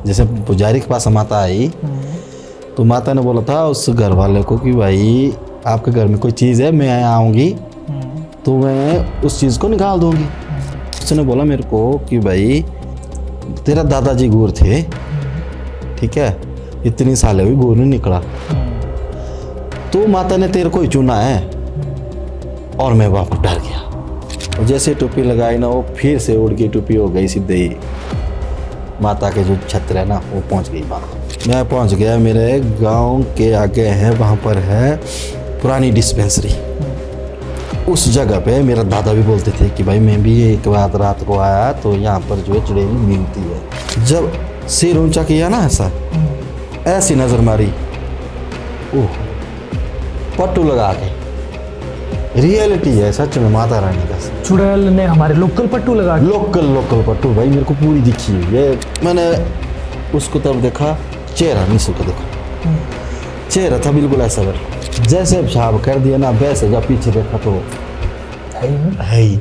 जैसे पुजारी के पास माता आई तो माता ने बोला था उस घर वाले को कि भाई आपके घर में कोई चीज़ है, मैं आऊँगी तो मैं उस चीज़ को निकाल दूँगी। उसने बोला मेरे को कि भाई तेरा दादाजी गूर थे, ठीक है, इतनी साल हुई गूर नहीं निकला, तो माता ने तेरे को ही चुना है। और मैं वहाँ पर डर गया और जैसे टोपी लगाई ना वो फिर से उड़ के टोपी हो गई सीधे ही माता के जो छत्र है ना वो पहुँच गई वहाँ। मैं पहुँच गया, मेरे गांव के आगे है, वहाँ पर है पुरानी डिस्पेंसरी। उस जगह पे मेरा दादा भी बोलते थे कि भाई मैं भी एक बार रात को आया तो यहाँ पर जो है चुड़ैल मिलती है। जब सिर ऊंचा किया ना ऐसी नज़र मारी, ओह पट्टू लगा के, रियलिटी है सच में माता रानी का। चुड़ैल ने हमारे लोकल पट्टू लगा के? लोकल पट्टू भाई मेरे को पूरी दिखी हुई है। मैंने उसको तब देखा, चेहरा नीसू को देखा, चेहरा था बिल्कुल ऐसा कर, जैसे पेशाब कर दिया ना वैसे, जब पीछे देखा तो है ही।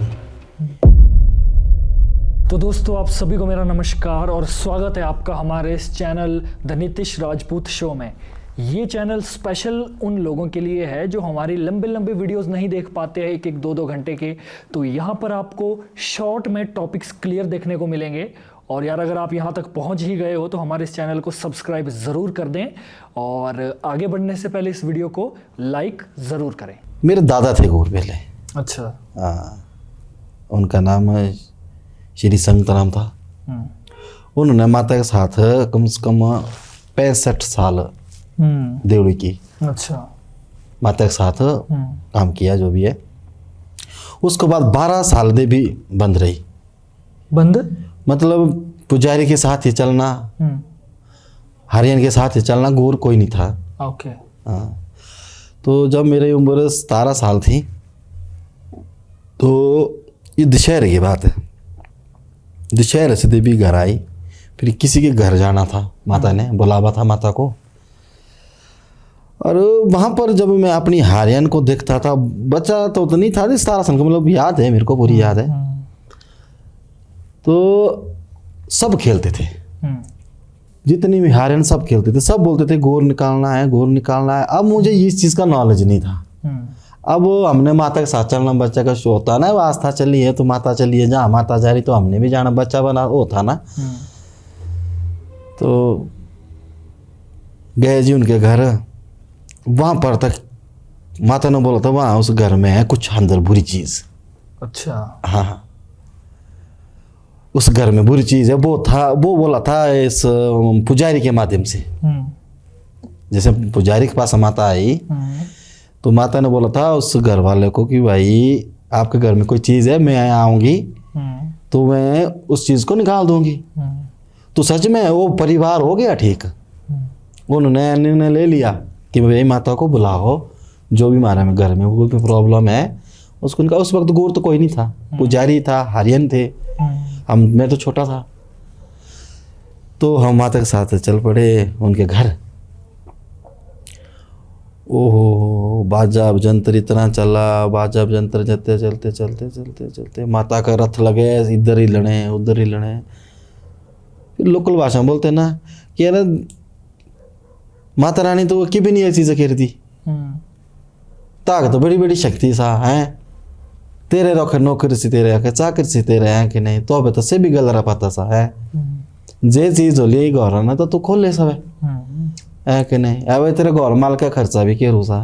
तो दोस्तों आप सभी को मेरा नमस्कार और स्वागत है आपका हमारे इस channel the Nitish Rajput show में। ये चैनल स्पेशल उन लोगों के लिए है जो हमारी लंबे वीडियोस नहीं देख पाते हैं, एक 2 घंटे के। तो यहाँ पर आपको शॉर्ट में टॉपिक्स क्लियर देखने को मिलेंगे। और यार अगर आप यहाँ तक पहुँच ही गए हो तो हमारे इस चैनल को सब्सक्राइब ज़रूर कर दें और आगे बढ़ने से पहले इस वीडियो को लाइक ज़रूर करें। मेरे दादा थे गौर पहले। अच्छा। हाँ, उनका नाम श्री संतराम था। उन्होंने माता के साथ कम से कम 65 साल देवड़ी की। अच्छा। माता के साथ काम किया जो भी है। उसके बाद 12 साल दे भी बंद रही। बंद मतलब पुजारी के साथ ही चलना, हरियन के साथ ही चलना, गौर कोई नहीं था। ओके। हाँ, तो जब मेरी उम्र 17 साल थी तो ये दशहरे की बात है। दशहरे से देवी घर आई, फिर किसी के घर जाना था, माता ने बुलावा था माता को। और वहाँ पर जब मैं अपनी हारियन को देखता था, बच्चा तो नहीं था 17 साल का, मतलब याद है मेरे को, पूरी याद है। तो सब खेलते थे, जितनी भी हारियन सब खेलते थे, सब बोलते थे गौर निकालना है, गौर निकालना है। अब मुझे इस चीज़ का नॉलेज नहीं था। अब हमने माता के साथ चलना, बच्चा का शो होता ना, आस्था चली है तो माता चली है, जहाँ माता जा रही तो हमने भी जाना, बच्चा बना वो था ना। तो गए जी उनके घर, वहाँ पर तक माता ने बोला था वहाँ उस घर में है कुछ अंदर बुरी चीज़। अच्छा। हाँ, उस घर में बुरी चीज़ है। वो था, वो बोला था इस पुजारी के माध्यम से। जैसे पुजारी के पास माता आई तो माता ने बोला था उस घर वाले को कि भाई आपके घर में कोई चीज़ है, मैं आऊँगी तो मैं उस चीज़ को निकाल दूँगी। तो सच में वो परिवार हो गया ठीक। उन्होंने निर्णय ले लिया कि भाई माता को बुलाओ, जो भी हमारे घर में कोई भी प्रॉब्लम है उसको निकाल। उस वक्त गौर तो कोई नहीं था, पुजारी था, हरियन थे, मैं तो छोटा था। तो हम माता के साथ चल पड़े उनके घर। ओहो, बाजा जंतर इतना चला, बाजा जंतर चलते चलते चलते चलते चलते माता का रथ लगे, इधर ही लड़े उधर ही लड़े। फिर लोकल भाषा में बोलते ना कि यार माता रानी तो की भी नहीं ऐसी चीज़ें कह रही थी, ताक तो बड़ी बड़ी शक्ति सा है, तेरे रखे नौकर से तेरे रखे चाकर से तेरे हैं कि नहीं, तो अब तो से भी गल रहा पाता सा है, जे चीज़ हो ली गौर ना तो तू खोल ले सब है कि नहीं। अब तेरे गौर माल का खर्चा भी के रूसा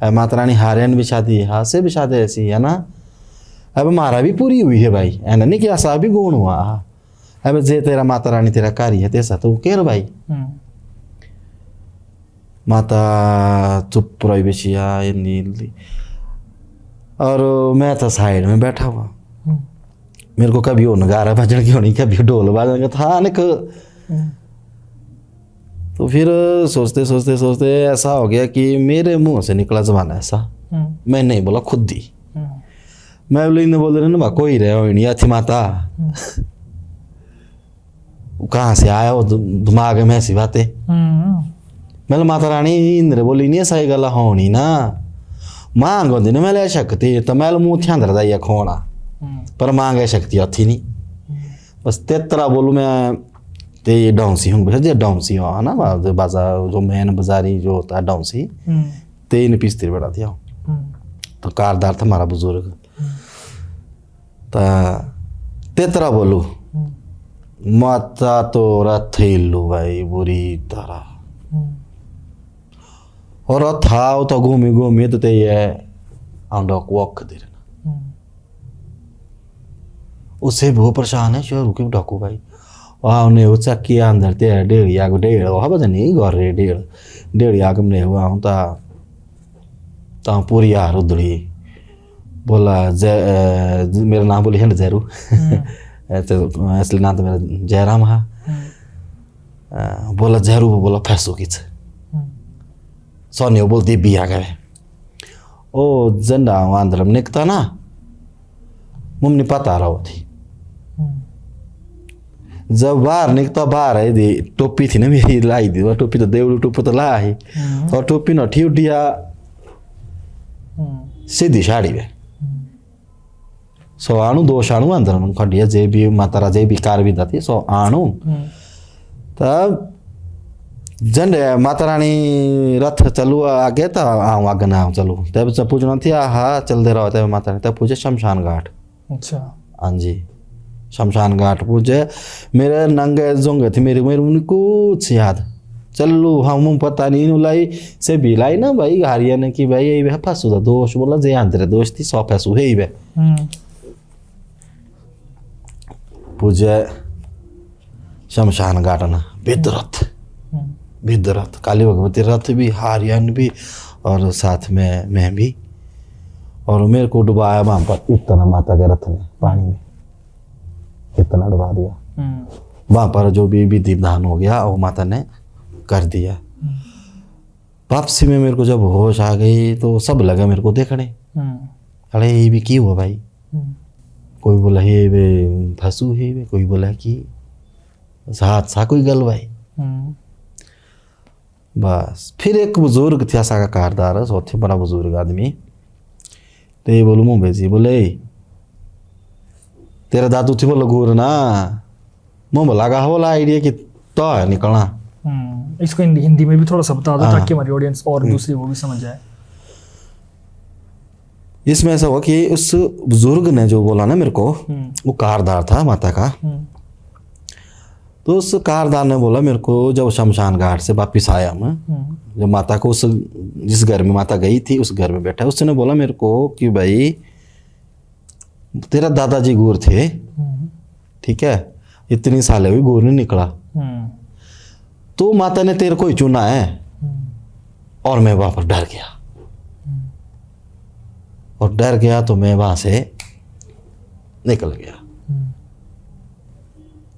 है। माता रानी हारियन भी शादी है, हाथ से भी शादी ऐसी है ना। अब हमारा भी पूरी हुई है भाई, है ना, नहीं कि ऐसा भी गुण हुआ। अब जे तेरा माता रानी तेरा कार्य है तेसा तो केर भाई। माता चुप रही बेचिया ये नील। और मैं तो साइड में बैठा हुआ, मेरे को कभी वो नगारा बजने की होनी, कभी ढोल बजने का था अनेक। तो फिर सोचते सोचते सोचते ऐसा हो गया कि मेरे मुंह से निकला जबान ऐसा, मैं नहीं बोला खुद ही। मैं बोल रहे ना कोई रहे हो थी माता, कहाँ से आया वो दिमाग में ऐसी बातें। मैं माता रानी इंद्र बोली नहीं सही गल होनी ना, मांग होती ना मैं शक्ति तो मैं मुँह ध्यान रहा ये खोना, पर मांग शक्ति थी नहीं। बस तेतरा बोलूँ मैं तो ये डाउंसी हूँ भैया डाउंसी हो ना बाजार जो मेन बाजारी जो होता है डाउंसी तो इन पीसती बड़ा दिया तो कारदार था हमारा बुजुर्ग तेतरा बोलू माता तो रथ लो भाई बुरी तरह और था तो घूमी घूमी तो ये आंडा वॉक दे रहा उससे भी वो परेशान है शोर रुके डाकू भाई वाह ने वो चक्की अंदर ते डेढ़ या को डेढ़ वहाँ पता नहीं घर रे डेढ़ या को ने हुआ हूँ ता पूरी यार उधड़ी बोला मेरा नाम बोली है ना जैरू असली नाम तो मेरा जयराम है बोला जैरू बोला फैसो किच सोनियो बोलती भी आ गए ओ झंडा आंध्र में निकता ना मम्मी पता रहा थी जब बाहर निकता बाहर है दी टोपी थी ना मेरी लाई दी टोपी तो देवड़ी टोपी तो लाई और टोपी न ठी उठिया सीधी साड़ी में सो आणु दोष आणु अंदर खड़िया जे भी मातारा जे भी कार भी दाती सो आणु तब झंडे माता रानी रथ चलू आगे तो आऊँ आगे ना आऊँ चलू तब जब पूछना थी हाँ चलते रहो तब माता रानी तब पूछे शमशान घाट अच्छा हाँ जी शमशान घाट पूछे मेरे नंगे जोंगे थे मेरे मेरे कुछ याद चलू हम पता नहीं इन्हों लाई से भी लाई ना भाई हारिया ने कि भाई यही है फंसू था दोष बोला जे अंदर दोष थी 100 फंसू है ही पूछे शमशान घाट ना विदरथ काली भगवती रथ भी हारियन भी और साथ में मैं भी और मेरे को डुबाया वहां पर इतना माता के रथ ने पानी में इतना डुबा दिया वहां पर जो भी विधि विधान हो गया वो माता ने कर दिया वापसी में मेरे को जब होश आ गई तो सब लगा मेरे को देखने अरे ये भी क्यों हुआ भाई कोई बोला हे वे फंसू है वे कोई बोला कि साथ सा कोई गल भाई बस फिर एक बुजुर्ग थे ऐसा का कारदार सौथे बड़ा बुजुर्ग आदमी तो ये बोलू मुंबई जी बोले तेरा दादू थी बोलो घूर ना मुंह लगा बोला आइडिया कि तो है निकलना इसको हिंदी में भी थोड़ा सा बता दो ताकि हमारी ऑडियंस और दूसरी वो भी समझ जाए इसमें ऐसा हुआ कि उस बुजुर्ग ने जो बोला ना मेरे को वो कारदार था माता का तो उस कारदार ने बोला मेरे को जब शमशान घाट से वापिस आया मैं जब माता को उस जिस घर में माता गई थी उस घर में बैठा उसने बोला मेरे को कि भाई तेरा दादाजी गूर थे ठीक है इतनी सालें हुई गूर नहीं निकला तो माता ने तेरे को ही चुना है और मैं वहां पर डर गया और डर गया तो मैं वहां से निकल गया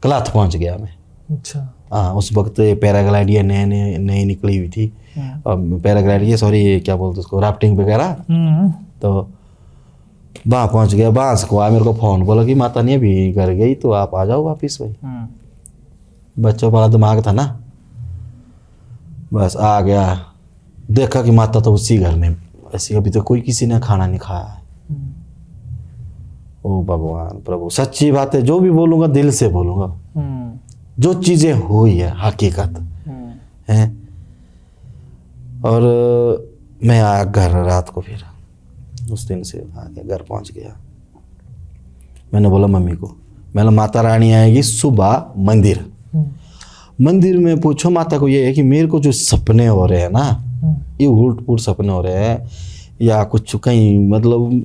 कलाथ पहुंच गया मैं अच्छा हाँ उस वक्त पैराग्लाइडिया नई निकली हुई थी पैराग्लाइडिया सॉरी क्या बोलते उसको राफ्टिंग वगैरह तो वहाँ पहुँच गया वहाँ से को मेरे को फ़ोन बोला कि माता नहीं अभी घर गई तो आप आ जाओ वापिस भाई बच्चों वाला दिमाग था ना बस आ गया देखा कि माता तो उसी घर में ऐसी अभी तो कोई किसी ने खाना नहीं खाया है ओ भगवान प्रभु सच्ची बात है जो भी बोलूँगा दिल से बोलूँगा जो चीज़ें हुई है हकीकत है और मैं आया घर रात को फिर उस दिन से आ गया घर पहुंच गया मैंने बोला मम्मी को मैंने माता रानी आएगी सुबह मंदिर में पूछो माता को ये है कि मेरे को जो सपने हो रहे हैं ना ये उल्ट पुल्ट सपने हो रहे हैं या कुछ कहीं मतलब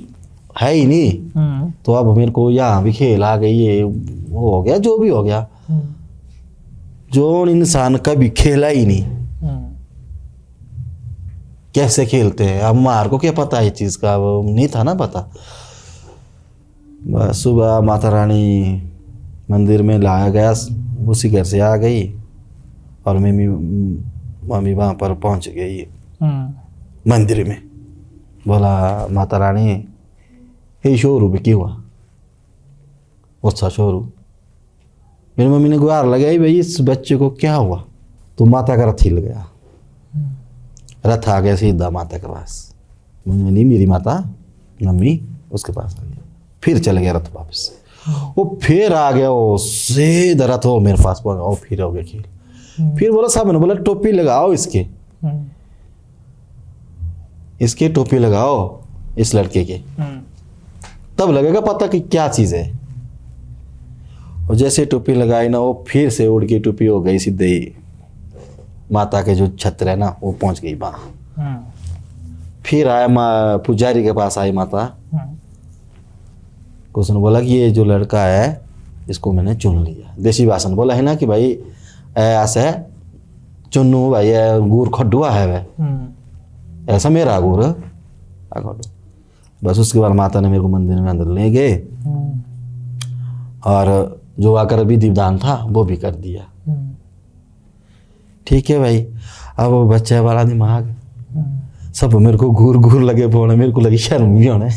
है ही नहीं तो अब मेरे को यहाँ भी खेल आ गई ये वो हो गया जो भी हो गया जो इंसान कभी खेला ही नहीं कैसे खेलते हैं अब मार को क्या पता है चीज़ का वो नहीं था ना पता बस सुबह माता रानी मंदिर में लाया गया उसी घर से आ गई और मम्मी वहाँ पर पहुँच गई मंदिर में बोला माता रानी ये शोरू भी क्यों हुआ अच्छा शोरू मेरी मम्मी ने गुहार लगाई भाई इस बच्चे को क्या हुआ तो माता का रथ हिल गया रथ आ गया सीधा माता के पास नहीं मेरी माता मम्मी उसके पास आ गया फिर चले गया रथ वापस वो फिर आ गया, वो सीधा रथ वो मेरे पास पहुंच गया, वो फिर हो गया खेल। फिर बोला साहब ने बोला टोपी लगाओ इसके टोपी लगाओ इस लड़के के, तब लगेगा पता कि क्या चीज है। और जैसे टोपी लगाई ना, वो फिर से उड़ के टोपी हो गई सीधे ही माता के जो छत्र है ना, वो पहुंच गई वहां। फिर आया पुजारी के पास आई माता, उसने बोला कि ये जो लड़का है इसको मैंने चुन लिया। देसी भाषा में बोला है ना कि भाई ऐसे चुनू भाई गुर खड्डुआ है वह, ऐसा मेरा गुर खड्डू। बस उसके बाद माता ने मेरे को मंदिर में अंदर ले गए और जो आकर अभी दीपदान था वो भी कर दिया। ठीक है भाई, अब वो बच्चे वाला दिमाग सब मेरे को घूर घूर लगे बोलने, मेरे को लगी शर्म भी होने।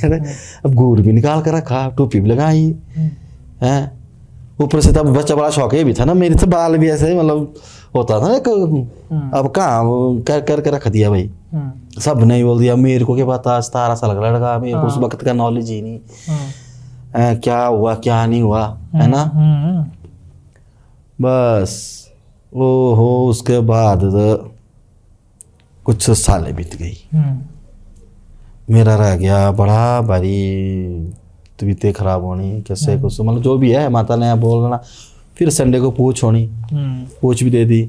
अब घूर भी निकाल कर रखा, टोपी भी लगाई है, ऊपर से तब बच्चा बड़ा शौक भी था ना, मेरे तो बाल भी ऐसे मतलब होता था ना। अब कहाँ कर कर के रख दिया भाई, सब नहीं बोल दिया। मेरे को क्या पता, 17 साल का लड़का, मेरे को उस वक्त का नॉलेज ही नहीं क्या हुआ क्या नहीं हुआ, है ना। बस वो हो, उसके बाद कुछ सालें बीत गई, मेरा रह गया बड़ा भारी तबीयतें खराब होनी, कैसे कुछ मतलब जो भी है, माता ने बोलना। फिर संडे को पूछ होनी, पूछ भी दे दी।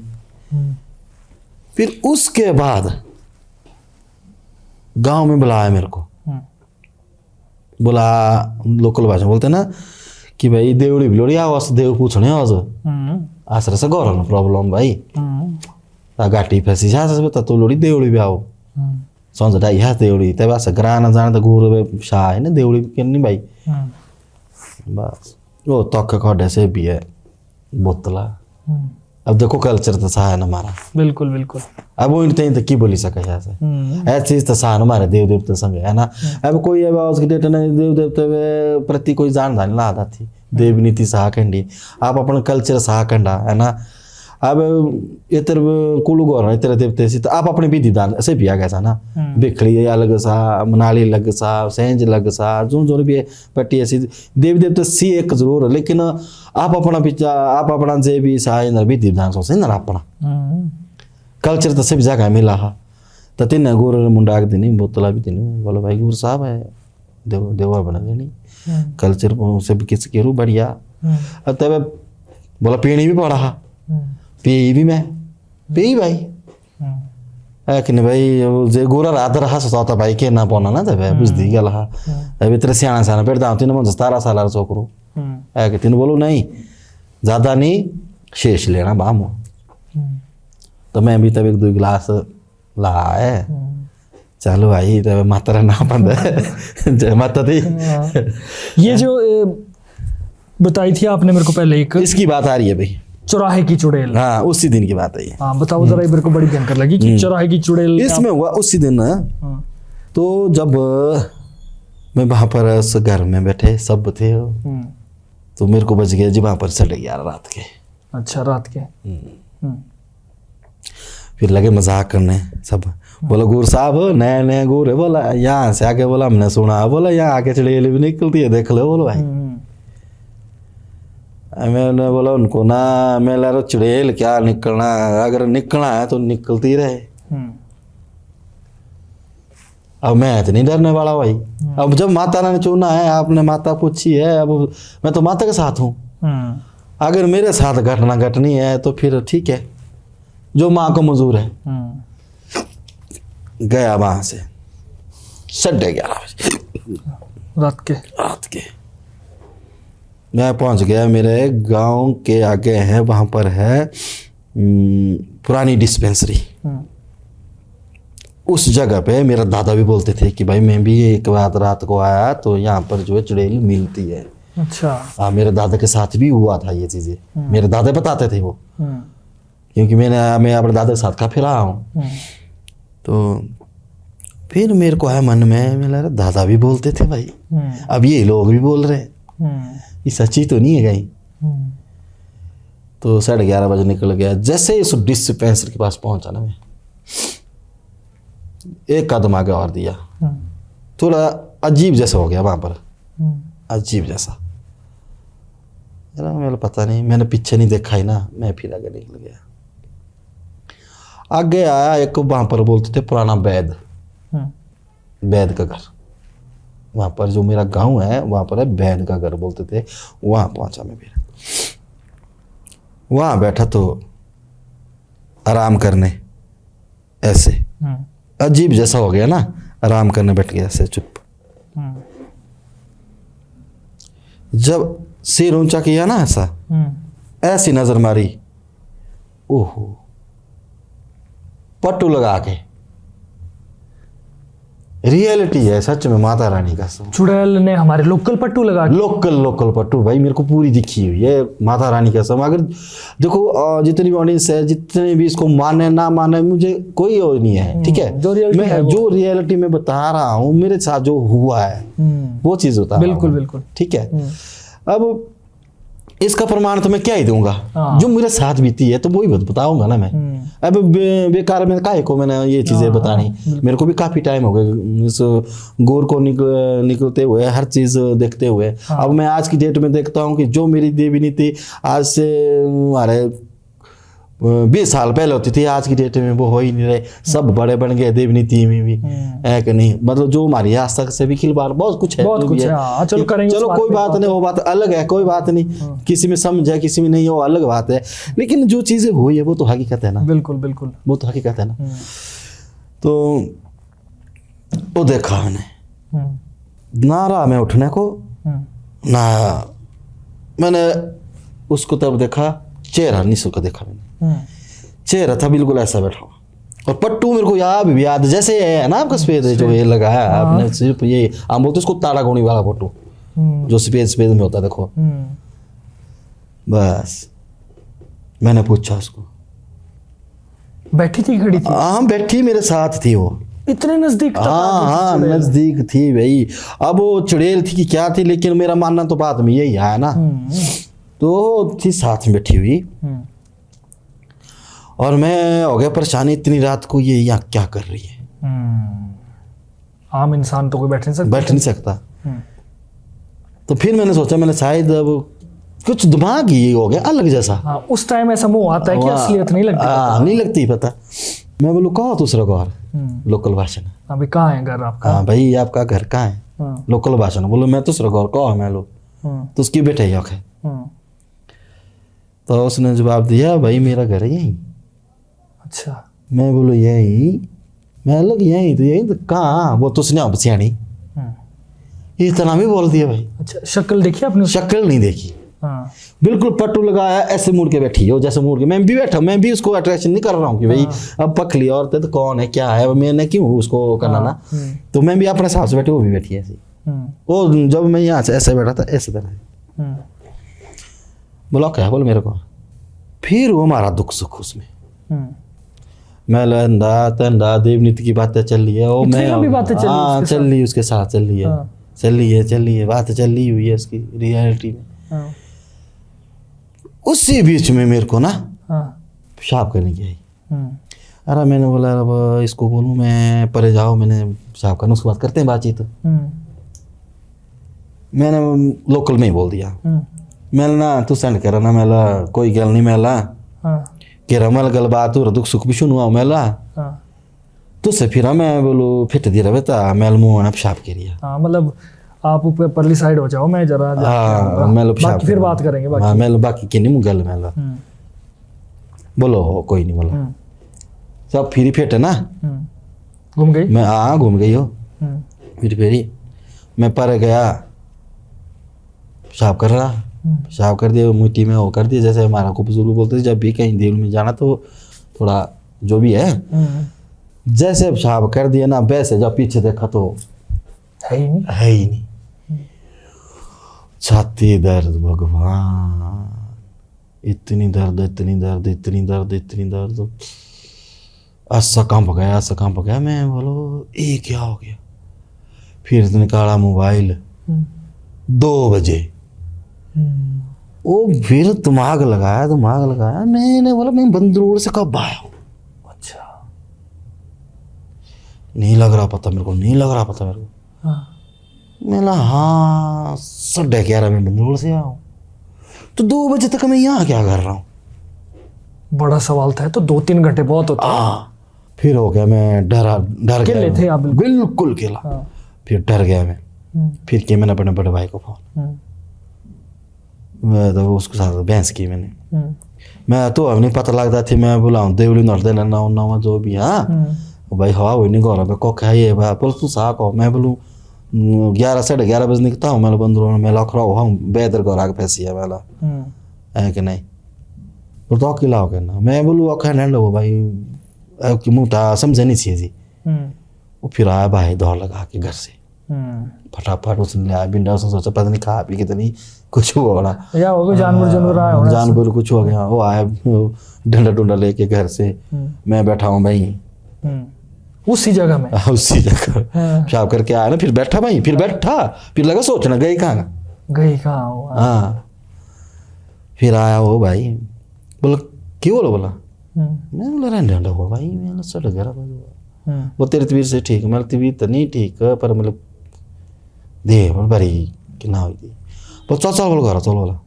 फिर उसके बाद गांव में बुलाया मेरे को, बोला लोकल भाषा बोलते ना कि भाई देवड़ी बिलोड़ी आओ, देव पूछने आज आसरे से गौरव प्रॉब्लम भाई गाटी फैसी जा तो लोड़ी देवड़ी भी आओ समझ ढाई है देवड़ी तब ऐसा ग्राना जाना तो गुरु शाह है ना देवड़ी करनी भाई। बस वो तक खोडे से भी है बोतला। अब देखो कल्चर तो सा है ना हमारा, बिल्कुल बिल्कुल। अब वो इनते तो की बोली सके ऐसे ऐसी चीज तो सा हमारे देव देवता संग है ना। अब कोई अब उसकी डेट नहीं देव देवता प्रति कोई जान धान ला आदा थी, देव नीति साह कंडी आप अपन कल्चर साह कंडा है ना। अब इतर कुलू गौर इतर देवते से तो आप अपने विधि दान ऐसे भी आ गया ना, बिखड़ी अलग सा, मनाली अलग सा, सेंज अलग सा, जो जो भी पट्टी ऐसी देवी देवता सी एक जरूर है, लेकिन आप अपना पिछा आप अपना जे भी सा विधि दान सोचे ना अपना कल्चर तो सब जगह मिला हा। तो तीन गुर मुंडा दिन बोतला भी दिन बोलो भाई गुर साहब है देव देवा बना देनी कल्चर से भी किस के रू बढ़िया। तब बोला पीणी भी पड़ा हा, पी भी मैं पी भाई कि भाई जे गोरा रात रहा सोता भाई के ना पौना ना तब बुझ दी गल हा। अभी तेरे सियाना सियाना पेड़ दाम तीन 17 साल छोकरू है कि तीन बोलो नहीं ज्यादा नहीं शेष लेना बामो। तो मैं भी तब 1-2 गिलास ला है चलो भाई तब माता रा नाम बंद है जय माता दी। ये जो बताई थी आपने मेरे को पहले एक इसकी बात आ रही है भाई, चौराहे की चुड़ैल। हाँ उसी दिन की बात है ये। हाँ बताओ जरा, मेरे को बड़ी भयंकर लगी कि चौराहे की चुड़ैल इसमें हुआ उसी दिन। तो जब मैं वहां पर उस घर में बैठे सब थे, तो मेरे को बज गया जी वहां पर 11:30 रात के। अच्छा रात के। फिर लगे मजाक करने सब, बोला गुर साहब नया नया गुर है, बोला यहाँ से आके बोला हमने सुना, बोला यहाँ आके चुड़ैल भी निकलती है देख लो। बोलो भाई मैंने बोला उनको ना, मैं ला रहा चुड़ैल क्या निकलना, अगर निकलना है तो निकलती रहे। अब मैं तो नहीं डरने वाला भाई। अब जब माता ने चुना है, आपने माता पूछी है, अब मैं तो माता के साथ हूँ। अगर मेरे साथ घटना घटनी है तो फिर ठीक है, जो माँ को मंजूर है। गया वहां से 11:30 बजे रात के मैं पहुंच गया। मेरे गांव के आगे है, वहां पर है पुरानी डिस्पेंसरी। उस जगह पे मेरा दादा भी बोलते थे कि भाई मैं भी एक बार रात को आया तो यहाँ पर जो है चुड़ैल मिलती है। अच्छा। हाँ मेरे दादा के साथ भी हुआ था ये चीजें, मेरे दादा बताते थे वो, क्योंकि मैं अपने दादा के साथ काफी रहा हूँ। तो फिर मेरे को है मन में, मेरा दादा भी बोलते थे भाई, अब ये लोग भी बोल रहे हैं, ये सच्ची तो नहीं है कहीं। तो 11:30 बजे निकल गया। जैसे इस डिस्पेंसरी के पास पहुंचा ना, मैं एक कदम आगे और दिया, थोड़ा अजीब जैसा हो गया वहां पर, अजीब जैसा। मेरे पता नहीं, मैंने पीछे नहीं देखा ही ना, मैं फिर आगे निकल गया। आगे आया एक, वहाँ पर बोलते थे पुराना वैद, वैद का घर, वहाँ पर जो मेरा गांव है वहाँ पर है वैद का घर बोलते थे। वहाँ पहुँचा मैं, फिर वहाँ बैठा तो आराम करने, ऐसे अजीब जैसा हो गया ना, आराम करने बैठ गया ऐसे चुप। जब सिर ऊंचा किया ना ऐसा, ऐसी नजर मारी, ओहो, पट्टू लगा के, रियलिटी है सच में, माता रानी का सब। चुड़ैल ने हमारे लोकल पट्टू लगा के? लोकल पट्टू भाई, मेरे को पूरी दिखी हुई है, माता रानी का सब। अगर देखो जितनी भी ऑडियंस है, जितने भी इसको माने ना माने, मुझे कोई और नहीं है, ठीक है। मैं जो रियलिटी में बता रहा हूँ, मेरे साथ जो हुआ है वो चीज बता रहा हूं। बिल्कुल बिल्कुल, ठीक है। अब इसका प्रमाण तो मैं क्या ही दूंगा, जो मेरे साथ बीती है तो वही बताऊंगा ना मैं। अब बेकार में काहे को मैंने ये चीजें बतानी, मेरे को भी काफी टाइम हो गया इस गोर को निकलते हुए, हर चीज देखते हुए। अब मैं आज की डेट में देखता हूँ कि जो मेरी देवी नीति आज से हमारे 20 साल पहले होती थी, आज की डेट में वो हो ही नहीं रहे, सब बड़े बन गए देवी नीति में भी, है कि नहीं। मतलब जो हमारी आस्था से भी खिलवाड़ बहुत कुछ है, बहुत कुछ है। चलो करेंगे, चलो कोई बात नहीं, वो बात अलग है, कोई बात नहीं, किसी में समझ है किसी में नहीं, वो अलग बात है। लेकिन जो चीजें हुई है वो तो हकीकत है ना। बिल्कुल बिल्कुल, वो तो हकीकत है ना। तो वो देखा मैंने, ना रहा मैं उठने को, ना मैंने उसको तब देखा, चेहरा निशु का देखा मैंने, चेहरा था बिल्कुल ऐसा बैठा हुआ, और पट्टू मेरे को याद जैसे है ना आपका सफेद जो ये लगाया है आपने, सिर्फ ये हम बोलते उसको ताड़ा गोनी वाला पट्टू, जो सफेद में होता है, देखो। बस मैंने पूछा उसको, बैठी थी खड़ी थी? हाँ बैठी मेरे साथ थी वो, इतने नजदीक? हाँ नजदीक थी भाई। अब वो चुड़ैल थी कि क्या थी, लेकिन मेरा मानना तो बात में यही है ना। तो थी साथ में बैठी हुई, और मैं हो गया परेशानी, इतनी रात को ये यहाँ क्या कर रही है। आम इंसान तो कोई बैठ नहीं सकता। तो फिर मैंने सोचा, मैंने शायद अब कुछ दिमाग ही हो गया अलग जैसा। उस टाइम ऐसा मुंह आता है कि असलियत नहीं लगती। नहीं लगती पता। मैं बोलूँ कहो दूसरा घर, लोकल भाषा में। अभी कहाँ है घर आपका? हाँ भाई आपका घर कहाँ है, लोकल भाषा में। बोलो मैं दूसरा घर कहो, मैं लो तो उसकी बेटे ही है। तो उसने जवाब दिया, भाई मेरा घर है यहीं। अच्छा। मैं बोलो यही, मैं अलग यही तो यही तो कहाँ, वो तो उसने सियाणी इतना भी बोल दिया भाई। अच्छा, शक्ल देखी आपने? शक्ल नहीं देखी। बिल्कुल पट्टू लगाया, ऐसे मुड़ के बैठी हो जैसे मुड़ के मैं भी बैठा, मैं भी उसको अट्रैक्शन नहीं कर रहा हूँ कि भाई अब पकली औरत है तो कौन है क्या है, मैंने क्यों उसको करना ना। तो मैं भी अपने हिसाब से बैठी, वो भी बैठी ऐसे। वो जब मैं यहाँ से ऐसे बैठा था ऐसे तरह, बोला क्या बोल मेरे को। फिर वो हमारा दुख सुख उसमें, मैं लंदा तंदा देवनीति की बातें चल रही है, वो मैं हाँ चल रही उसके साथ चल रही है बात चल रही हुई है उसकी रियलिटी में। उसी बीच में मेरे को ना पेशाब करने की आई। अरे मैंने बोला अब इसको बोलूँ मैं, परे जाओ, मैंने पेशाब करना, उसके बाद करते हैं बातचीत। मैंने लोकल में ही बोल दिया, मैंने ना तू सेंड करा ना, मेला कोई गल नहीं, मेला कि रमल गल बात हो दुख सुख भी सुनवा मेला तो से फिर मैं बोलो फिट दी रहे था मेल मुंह ना पेशाब करिए। मतलब आप ऊपर परली साइड हो जाओ, मैं जरा बाकी फिर बात करेंगे बाकी। मैं बाकी की नहीं गल मेला बोलो कोई नहीं, बोलो सब फिर फिट है ना। घूम गई? मैं हाँ घूम गई हो। फिर फेरी मैं पर गया, पेशाब कर रहा, पेशाब कर दिया मिट्टी में, वो कर दिया जैसे हमारा को बुजुर्ग बोलते थे, जब भी कहीं देर में जाना तो थोड़ा जो भी है, जैसे पेशाब कर दिया ना वैसे जब पीछे देखा तो है ही नहीं। छाती दर्द, भगवान इतनी दर्द, ऐसा कांप गया। मैं बोलो ये क्या हो गया। फिर निकाला मोबाइल, 2 बजे। वो फिर दिमाग लगाया, मैंने बोला मैं बंदरोड़ से कब आया हूँ। अच्छा, नहीं लग रहा पता मेरे को। मैंने हाँ 11:30 में बंदरोड़ से आया हूँ। तो 2 बजे तक मैं यहाँ क्या कर रहा हूँ? बड़ा सवाल था। तो 2-3 घंटे बहुत होता है। फिर हो गया, मैं डर अकेले गया। थे आप? बिल्कुल अकेला। हाँ। फिर डर गया मैं। फिर किया मैंने अपने बड़े भाई को फोन। मैं तो उसके साथ बहस की मैंने। मैं तो अब नहीं पता लगता थी, मैं बुलाऊं देवली नर दे लेना उन्ना जो भी। हाँ भाई हवा हुई नहीं गौरव को क्या ये बोल तू साक हो। मैं बोलूँ 11 साढ़े 11 बजे निकलता हूँ। मैं बंदरों में लखरा हुआ हूँ बेदर गौरा के पैसी है मेला है कि नहीं। बोल तो अकेला हो गया ना। मैं बोलूँ अखा नहीं लो भाई कि मुँह समझे नहीं चाहिए जी। वो फिर आया भाई दौड़ लगा के घर से फटाफट उसने ले आया बिंडा। उसने सोचा पता नहीं खा पी के तो नहीं कुछ हुआ या हो गया, जानवर आया होगा, जानवर कुछ हो गया। वो आया डंडा डुंडा लेके घर से। मैं बैठा हूँ भाई उसी जगह में। उसी जगह पेशाब करके आया ना। फिर बैठा भाई, फिर बैठा, फिर लगा सोचना गई कहाँ। हाँ फिर आया वो भाई बोला क्यों बोला बोला मैं बोला रहने डंडा हुआ भाई। मैंने सड़ गया वो तेरी तबीयत से ठीक है। मेरी तबीयत तो नहीं ठीक है पर मतलब दे बोल बरी कि ना हुई थी। बोल चल बोल घर चल बोला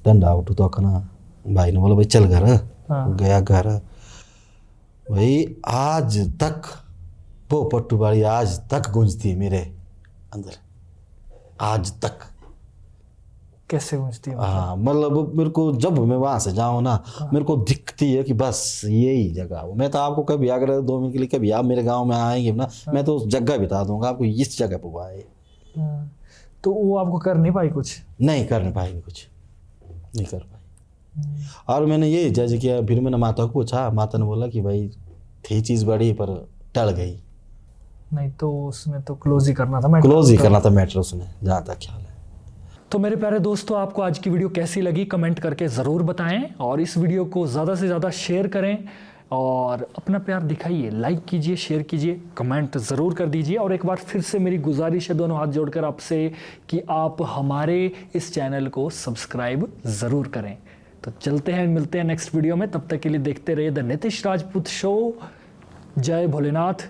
डंडा उठू तो ना। भाई ने बोला भाई चल घर। गया घर भाई। आज तक वो पट्टू बाड़ी आज तक गूंजती है मेरे अंदर, आज तक। कैसे गूंजती है? हाँ मतलब मेरे को जब मैं वहाँ से जाऊँ ना मेरे को दिखती है कि बस यही जगह हो। मैं तो आपको कभी अगर 2 मिनट के लिए कभी आप मेरे गांव में आएंगे ना मैं तो उस जगह बता दूंगा आपको इस जगह पर हुआ है। तो वो आपको कर नहीं पाई कुछ? नहीं कर नहीं पाएंगे कुछ, नहीं कर पाई। और मैंने ये जज किया। फिर मैंने माता को पूछा, माता ने बोला कि भाई थी चीज़ बड़ी पर टल गई। नहीं तो उसने तो क्लोज ही करना था, क्लोज ही करना था मैटर उसने, जहाँ तक ख्याल है। तो मेरे प्यारे दोस्तों, आपको आज की वीडियो कैसी लगी कमेंट करके ज़रूर बताएं और इस वीडियो को ज़्यादा से ज़्यादा शेयर करें और अपना प्यार दिखाइए, लाइक कीजिए, शेयर कीजिए, कमेंट ज़रूर कर दीजिए। और एक बार फिर से मेरी गुजारिश है दोनों हाथ जोड़कर आपसे कि आप हमारे इस चैनल को सब्सक्राइब ज़रूर करें। तो चलते हैं, मिलते हैं नेक्स्ट वीडियो में। तब तक के लिए देखते रहिए द नितिश राजपूत शो। जय भोलेनाथ।